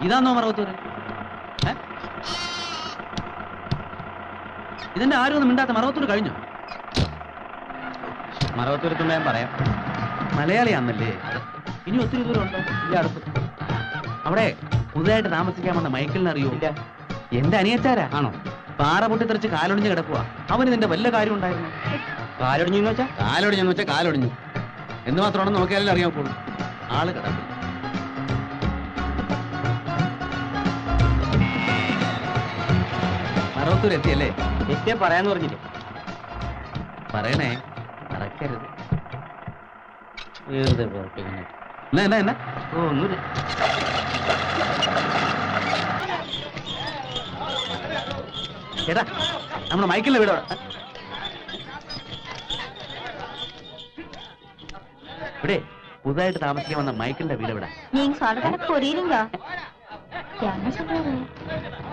ഇതാന്നോ മറവത്തൂര്? ഇതിന്റെ ആരും ഒന്നും മിണ്ടാത്ത മറവത്തൂര് കഴിഞ്ഞു. മറവത്തൂരത്തുമ്പോ ഞാൻ പറയാം, മലയാളിയാന്നല്ലേ? ഇനി ഒത്തിരി ദൂരം ഉണ്ടോ? ഇല്ല, അടുത്ത്. അവിടെ പുതുതായിട്ട് താമസിക്കാൻ വന്ന മൈക്കിളിനെ അറിയോ? ഇല്ല. എന്റെ അനിയച്ചാരാ. ആണോ? പാറ പൊട്ടിത്തെറിച്ച് കാലൊടിഞ്ഞ് കിടക്കുക. അവന് നിന്റെ വല്ല കാര്യം ഉണ്ടായിരുന്നു? കാലൊടിഞ്ഞെന്ന് വെച്ചാൽ കാലൊടിഞ്ഞു എന്ന് മാത്രമാണെന്ന് നോക്കിയാലേ അറിയാൻ പോകും. ആള് കിടക്കും. മറവത്തൂർ എത്തിയല്ലേ? എത്തിയാ പറയാന്ന് പറഞ്ഞില്ലേ? പറയണേ, നടക്കരുത്. എന്നാ ഓ ഒന്നുമില്ല. ഏതാ നമ്മുടെ മൈക്കിളിന്റെ വീടോ? ഇവിടെ പുതുതായിട്ട് താമസിക്കാൻ വന്ന മൈക്കിളിന്റെ വീട് ഇവിടെ.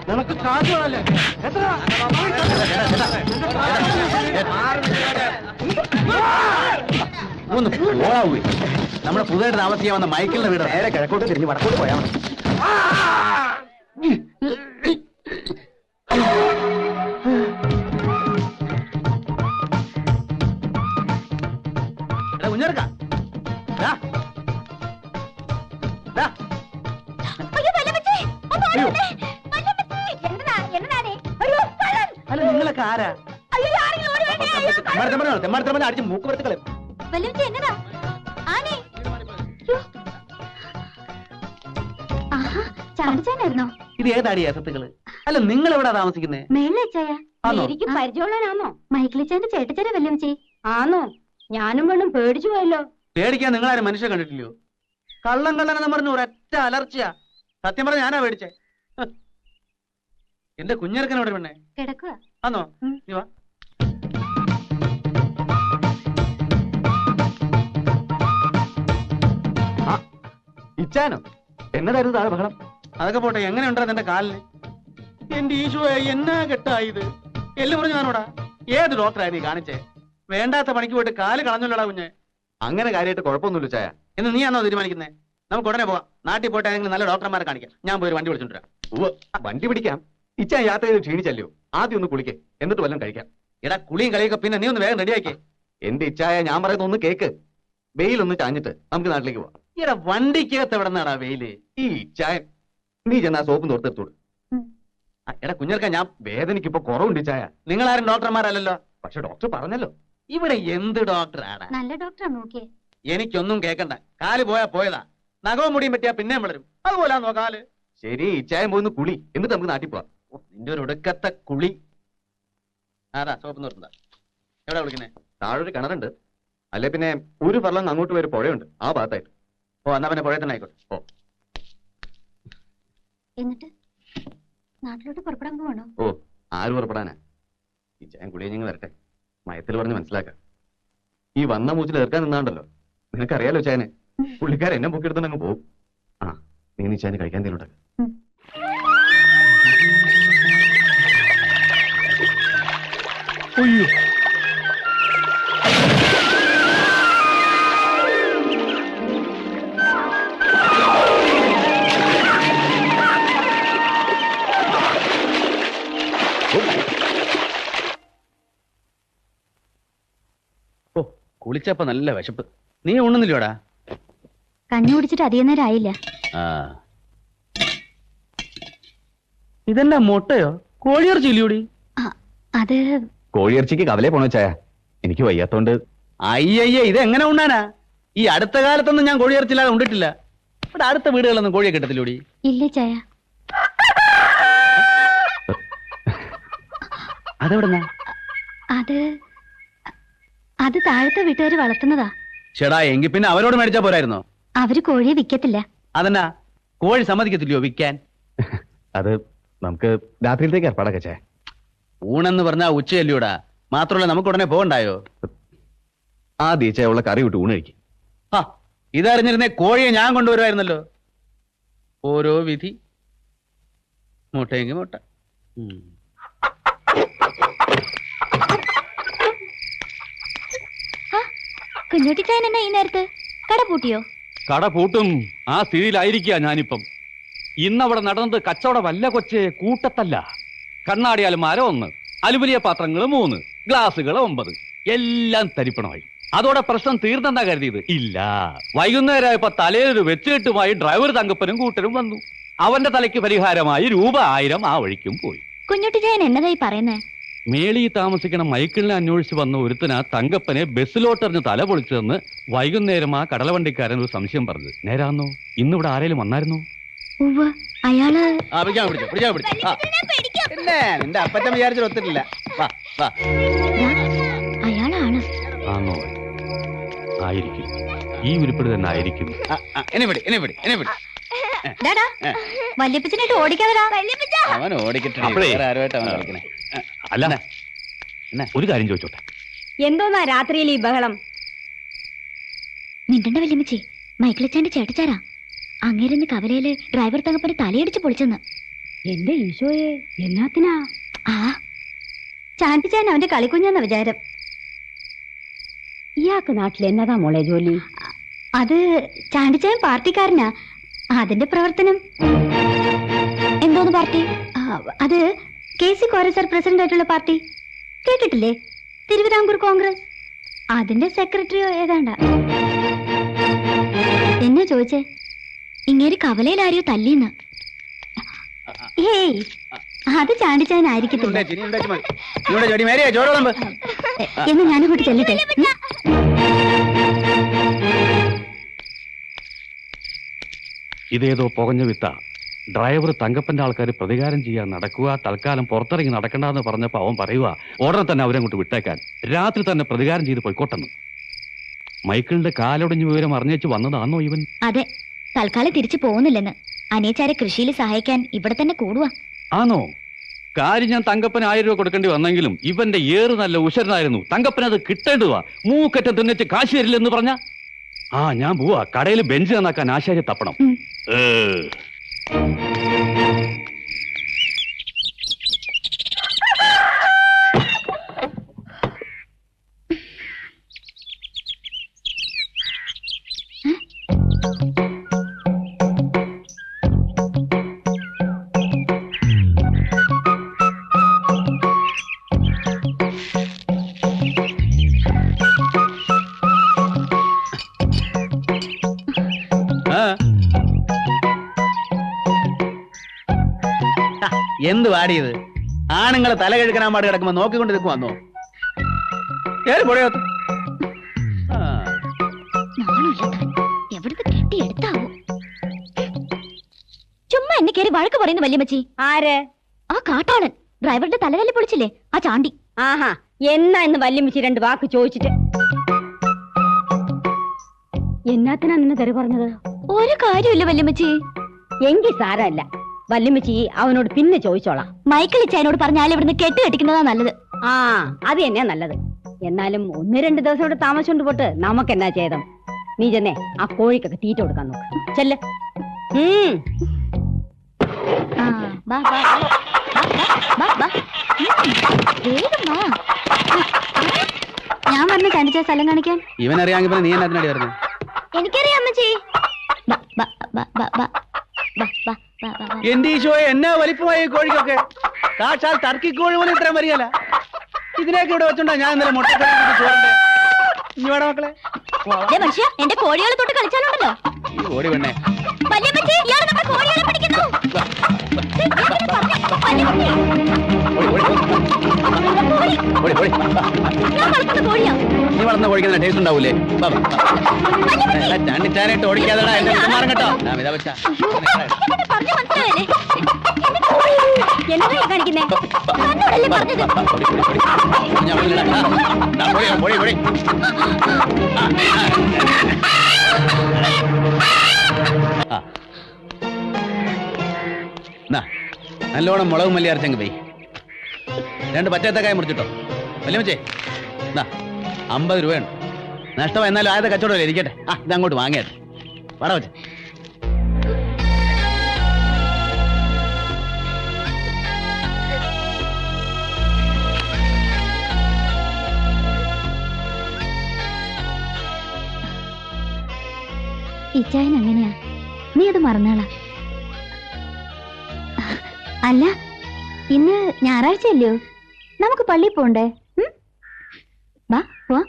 നിനക്ക് കാശുകളല്ലേ? ഒന്ന് പോവാവേ. നമ്മുടെ പുതുതായിട്ട് താമസിക്കാൻ വന്ന മൈക്കിളിന്റെ വീട് നേരെ കിഴക്കോട്ട് തിരിഞ്ഞ് വടക്കോട്ട് പോയാൽ മതി. കുഞ്ഞർക്ക അല്ല, നിങ്ങളൊക്കെ ആരാ? അടിച്ച് മൂക്ക് വരത്തുകളെ. ഇത് ഏതാടിയാ സത്തുകള്? അല്ല, നിങ്ങൾ എവിടാ താമസിക്കുന്നേ? പരിചയമുള്ളവനാണോ? മൈക്കിളിച്ചാന്റെ ചേട്ടച്ചേരാ വല്യമ്മച്ചി. ആണോ? ഞാനും പെണ്ണും പേടിച്ചു പോയല്ലോ. പേടിക്കാൻ നിങ്ങളാരും മനുഷ്യ കണ്ടിട്ടില്ലയോ? കള്ളം കള്ളനെന്ന് പറഞ്ഞു ഒരൊറ്റ അലർച്ചയാ. സത്യം പറഞ്ഞ ഞാനാ പേടിച്ചേ. എന്റെ കുഞ്ഞിറക്കനോട് പെണ്ണെ കിടക്കുക. ആന്നോ? നീ വാ. ഇച്ചാനോ? എന്നതായിരുന്നു താഴെ ബഹളം? അതൊക്കെ പോട്ടെ, എങ്ങനെ ഉണ്ടാ എന്റെ കാലിന്? എന്റെ ഈശോയെ, എന്നാ കെട്ടായത്? എല്ലാം പറഞ്ഞു ഞാനോടാ. ഏത് ഡോക്ടറായി നീ കാണിച്ചേ? വേണ്ടാത്ത പണിക്ക് പോയിട്ട് കാല് കളഞ്ഞല്ലോടാ കുഞ്ഞെ. അങ്ങനെ കാര്യമായിട്ട് കുഴപ്പമൊന്നുമില്ല ചായ. എന്ന് നീയാണോ തീരുമാനിക്കുന്നേ? നമുക്ക് ഉടനെ പോവാം. നാട്ടിൽ പോയിട്ട് ഏതെങ്കിലും നല്ല ഡോക്ടർമാരെ കാണിക്കാം. ഞാൻ പോയി വണ്ടി വിളിച്ചോണ്ടിരാം. വണ്ടി പിടിക്കാം. ഇച്ചാൻ യാത്ര ചെയ്ത് ക്ഷീണിച്ചല്ലോ. ആദ്യം ഒന്ന് കുളിക്കേ, എന്നിട്ട് വല്ലതും കഴിക്കാം. എടാ, കുളിയും കളിയൊക്കെ പിന്നെ നീ ഒന്ന് വേഗം റെഡിയാക്കേ. എന്റെ ഇച്ചായ, ഞാൻ പറയുന്ന ഒന്ന് കേക്ക്. വെയിലൊന്ന് ചാഞ്ഞിട്ട് നമുക്ക് നാട്ടിലേക്ക് പോവാം. എടാ, വണ്ടിക്കകത്ത് എവിടെ നിന്നാടാ വെയില്? ഈ ഇച്ചായ, നീ ചെന്നാ സോപ്പും തോർത്തെടുത്തോളൂ. എടാ കുഞ്ഞർക്ക, ഞാൻ വേദനയ്ക്ക് ഇപ്പൊ കുറവുണ്ട് ഇച്ചായ. നിങ്ങളാരും ഡോക്ടർമാരല്ലോ. പക്ഷെ ഡോക്ടർ പറഞ്ഞല്ലോ. ഇവിടെ എന്ത് ഡോക്ടറാണ്? നല്ല ഡോക്ടറാ നോക്കിയേ. എനിക്കൊന്നും കേക്കണ്ട. കാല് പോയാ പോയതാ. നഖവും മുടിയും പറ്റിയാ പിന്നെ വളരും. അതുപോലാന്നോ കാല്? ശരി, ഇച്ചായം പോയിന്ന് കുളി, എന്നിട്ട് നമുക്ക് നാട്ടിൽ പോവാം. നിന്റെ ഒരു ഒടുക്കത്തെ കുളി. അതാ സോപ്പ് നിർത്തുന്ന. എവിടെ വിളിക്കുന്നേ? താഴൊരു കിണറുണ്ട്. അല്ലെ പിന്നെ ഒരു ഫർളങ് അങ്ങോട്ട് വരെ പുഴയുണ്ട്, ആ ഭാഗത്തായിട്ട്. ഓ, എന്നാ പിന്നെ പുഴയിൽ തന്നെ ആയിക്കോട്ടെ. ഓ, എന്നിട്ട് നാട്ടിലോട്ട് പുറപ്പെടാൻ പോവാണോ? ഓ, ആര് പുറപ്പെടാനാ? ഇച്ചായം കുളിയെ ഞങ്ങൾ വരട്ടെ, മയത്തിൽ പറഞ്ഞ് മനസ്സിലാക്കാം. ഈ വന്ന മൂച്ചിൽ ഏർക്കാൻ നിന്നാണ്ടല്ലോ. നിനക്കറിയാലോ ചായനെ, പുള്ളിക്കാരൻ എന്നെ പൊക്കിയെടുത്തോണ്ട് അങ്ങ് പോകും. ആ, നീ ചായന് കഴിക്കാൻ തരുന്നുണ്ടല്ലോ. അയ്യോ, കുളിച്ചപ്പോ നല്ല വിശപ്പ്. നീ ഉണ്ണുന്നില്ലോടാ? കഞ്ഞി കുടിച്ചിട്ട് അധികം നേരം ആയില്ല. ഇതെന്താ മുട്ടയോ? കോഴിയിറച്ചി ഇല്ലൂടി? അത് കോഴിയിറച്ചിക്ക് കവലേ പോണോ ചായ? എനിക്ക് വയ്യാത്തോണ്ട്. അയ്യയ്യ, ഇതെങ്ങനെ ഉണ്ണാനാ? ഈ അടുത്ത കാലത്തൊന്നും ഞാൻ കോഴിയിറച്ചില്ലാതെ ഉണ്ടിട്ടില്ല. ഇവിടെ അടുത്ത വീടുകളൊന്നും കോഴിയെ കിട്ടത്തില്ലൂടി? ഇല്ല ചായ. അതെവിടെന്നാ? അത് താഴത്തെ വീട്ടുകാര് വളർത്തുന്നതാ. ചേടാ, എങ്കിൽ പിന്നെ അവരോട് മേടിച്ചാ പോരായിരുന്നോ? അവര് കോഴിയെ വിൽക്കത്തില്ല. അതെന്നാ? കോഴി സമ്മതിക്കത്തില്ലയോ വിൽക്കാൻ? അത് നമുക്ക് രാത്രിയിലത്തേക്ക് ഏർപ്പാടൊക്കെ ചേ. ഊണെന്ന് പറഞ്ഞാ ഉച്ചയല്ലൂടാ. മാത്രമല്ല, നമുക്ക് ഉടനെ പോകണ്ടായോ? ആ ദീച്ചയുള്ള കറി വിട്ട് ഊണ് കഴിക്കും. ആ, ഇതറിഞ്ഞിരുന്നേ കോഴിയെ ഞാൻ കൊണ്ടുവരുമായിരുന്നല്ലോ. ഓരോ വിധി. മുട്ടയെങ്കിൽ മുട്ട. കുഞ്ഞുട്ടിച്ചായൻ എന്നാ ഈ നേരത്ത്? കട പൂട്ടിയോ? കട പൂട്ടും ആ സ്ഥിതിയിലായിരിക്കുക ഞാനിപ്പം. ഇന്നവിടെ നടന്നത് കച്ചവടമല്ല കൊച്ചേ, കൂട്ടത്തല്ല. കണ്ണാടി അലമാര 1, അലുമിനിയ പാത്രങ്ങൾ 3, ഗ്ലാസുകൾ 9, എല്ലാം തരിപ്പണമായി. അതോടെ പ്രശ്നം തീർന്നെന്നാ കരുതിയത്. ഇല്ല, വൈകുന്നേരമായപ്പോ തലയിലൊരു വെച്ചുകെട്ടുമായി ഡ്രൈവർ തങ്കപ്പനും കൂട്ടരും വന്നു. അവന്റെ തലയ്ക്ക് പരിഹാരമായി ₹1000 ആ വഴിക്കും പോയി. കുഞ്ഞുട്ടിച്ചായൻ എന്നതായി പറയുന്നേ? മേളി താമസിക്കണ മൈക്കിളിനെ അന്വേഷിച്ച് വന്ന ഒരുത്തന തങ്കപ്പനെ ബസ്സിലോട്ടെറിഞ്ഞ് തല പൊളിച്ചതെന്ന് വൈകുന്നേരം ആ കടലവണ്ടിക്കാരൻ ഒരു സംശയം പറഞ്ഞു. നേരാന്നോ? ഇന്നിവിടെ ആരെങ്കിലും വന്നായിരുന്നോ? അയാള് നിന്റെ അപ്പറ്റം വിചാരിച്ചിട്ട് ഒത്തിട്ടില്ല. അയാളാണ്. ആന്നോ? ആയിരിക്കും, ഈ ഉരുപ്പിടി തന്നെ ആയിരിക്കും. വല്യപ്പച്ചനായിട്ട് ഓടിക്കാതെടാ. അവൻ ഓടിക്കട്ടെ. അല്ല, ഒരു കാര്യം ചോദിച്ചോട്ടെ. എന്തോന്നാ രാത്രിയിൽ ഈ ബഹളം? നിന്റെ വല്യമ്മച്ചി മൈക്കിളച്ചാന്റെ ചേട്ടച്ചാരാ. അങ്ങേരുന്ന് കവലയില് ഡ്രൈവർ തകപ്പന് തലയടിച്ച് പൊളിച്ചെന്ന്. എന്റെ ഈശോയെ, എന്നാത്തിനാ? ആ ചാൻപിച്ചാൻ അവന്റെ കളിക്കുഞ്ഞെന്ന വിചാരം. ഇയാൾക്ക് നാട്ടിൽ എന്നതാ മോളെ ജോലി? അത് ചാണ്ടിച്ചാൻ പാർട്ടിക്കാരനാ. അതിന്റെ പ്രവർത്തനം. എന്തോന്ന് പാർട്ടി? അത് KC കോര സർ പ്രസിഡന്റ് ആയിട്ടുള്ള പാർട്ടി കേട്ടിട്ടില്ലേ? തിരുവിതാംകൂർ കോൺഗ്രസ്. അതിന്റെ സെക്രട്ടറിയോ ഏതാണ്ട. എന്നെ ചോദിച്ചേ, ഇങ്ങേര് കവലയിൽ ആരെയോ തല്ലിന്ന്. ഏയ്, അത് ചാണ്ടിച്ചാനായിരിക്കത്തില്ല എന്ന് ഞാനും കൂട്ടി ചെല്ലട്ടെ. ഇതേതോ പുകഞ്ഞ വിത്ത. ഡ്രൈവർ തങ്കപ്പന്റെ ആൾക്കാർ പ്രതികാരം ചെയ്യാൻ നടക്കുക, തൽക്കാലം പുറത്തിറങ്ങി നടക്കണ്ടെന്ന് പറഞ്ഞപ്പോ അവൻ പറയുക ഉടനെ തന്നെ അവരങ്ങോട്ട് വിട്ടേക്കാൻ, രാത്രി തന്നെ പ്രതികാരം ചെയ്ത് പോയിക്കോട്ടെന്ന്. മൈക്കിളിന്റെ കാലൊടിഞ്ഞ വിവരം അറിഞ്ഞേച്ച് വന്നതാണോ ഇവൻ? അതെ, തൽക്കാലം തിരിച്ചു പോകുന്നില്ലെന്ന്. അനിയച്ചാരെ കൃഷിയിൽ സഹായിക്കാൻ ഇവിടെ തന്നെ കൂടുക. ആണോ? കാര്യം ഞാൻ തങ്കപ്പന് 1000 രൂപ കൊടുക്കേണ്ടി വന്നെങ്കിലും ഇവന്റെ ഏറ് നല്ല ഉശരനായിരുന്നു. തങ്കപ്പന് അത് കിട്ടേണ്ടുവാ. മൂക്കറ്റം തിന്നിച്ച് കാശ് തരില്ലെന്ന് പറഞ്ഞ ഞാൻ പോവാ. കടയിൽ ബെഞ്ച് നന്നാക്കാൻ ആശാരി തപ്പണം. എന്ത് വാടിയത്? ആണുങ്ങളെ തല കഴുകനാൻ പാട് കിടക്കുമ്പോ നോക്കിക്കൊണ്ട് നിൽക്കും വന്നോ? പൊഴയത്ത് ചുമ്മാ എന്നെ കയറി വഴക്ക് പറയുന്നു വല്യമ്മച്ചി. ആര്? ആ കാട്ടാളൻ ഡ്രൈവറുടെ തലതല്ലി പൊളിച്ചില്ലേ, ആ ചാണ്ടി. ആഹാ, എന്നാ എന്ന് വല്യമ്മച്ചി 2 വാക്ക് ചോദിച്ചിട്ട്. എന്നാത്തിനാ നിന്നെ തെറി പറഞ്ഞത്? ഒരു കാര്യമില്ല വല്യമ്മച്ചി. എങ്കിൽ സാരമല്ല, വല്യമ്മച്ചി അവനോട് പിന്നെ ചോദിച്ചോളാം. മൈക്കിൾ ഇച്ചായനോട് പറഞ്ഞാൽ ഇവിടുന്ന് കെട്ടിക്കുന്നതാ നല്ലത്. ആ, അത് തന്നെയാ നല്ലത്. എന്നാലും 1-2 ദിവസം ഇവിടെ താമസിച്ചോണ്ട് പോട്ട് നമുക്കെന്നാ ചെയ്തം. നീ ചെന്നേ ആ കോഴിക്കൊക്കെ തീറ്റ കൊടുക്കാൻ നോക്ക്. ചെല്ല്. ഞാൻ പറഞ്ഞ ചാണ്ടിച്ച സ്ഥലം കാണിക്കാൻ. ഇവനറിയാമെങ്കിൽ നീ എന്നാ വരുന്നത്? എനിക്കറിയാം അമ്മച്ചി. എന്റെ ഈശോയെ, എന്നാ വലിപ്പമായി കോഴിക്കൊക്കെ. കാശാൽ ടർക്കി കോഴി പോലും ഇത്രയും വരികയല്ല. ഇതിനൊക്കെ ഇവിടെ വെച്ചോണ്ടാ ഞാൻ ഇന്നലെ മുട്ട ചോറിന്റെ. ഇനി വേണം മക്കളെ. മനുഷ്യ, എന്റെ കോഴികളെ തൊട്ട് കളിച്ചാലുണ്ടല്ലോ. ഓടി വേണേ. നീ വളർന്ന കോഴിക്കുന്ന ടേസ്റ്റ് ഉണ്ടാവൂലേ? ചാണ്ടിച്ചാനായിട്ട് ഓടിക്കാതെടാ എന്റെ മാറും കേട്ടോ. നല്ലോണം മുളകും മല്ലി അരച്ചങ്ങ് പോയി 2 പച്ചത്തക്കായ മുറിച്ചിട്ടോ. വല്യമ്മച്ചേ, 50 രൂപയുണ്ട്. നഷ്ടം എന്നാലും ആദ്യത്തെ കച്ചവടമല്ലേ, ഇരിക്കട്ടെ. ഇതങ്ങോട്ട് വാങ്ങിയാട്ടെ. വട വെച്ചേ. ഇച്ചായൻ അങ്ങനെയാ, നീ അത് മറന്നാളാ. അല്ല, ഇന്ന് ഞായറാഴ്ചയല്ലോ, നമുക്ക് പള്ളിയിൽ പോണ്ടേ? വാ പോവാ.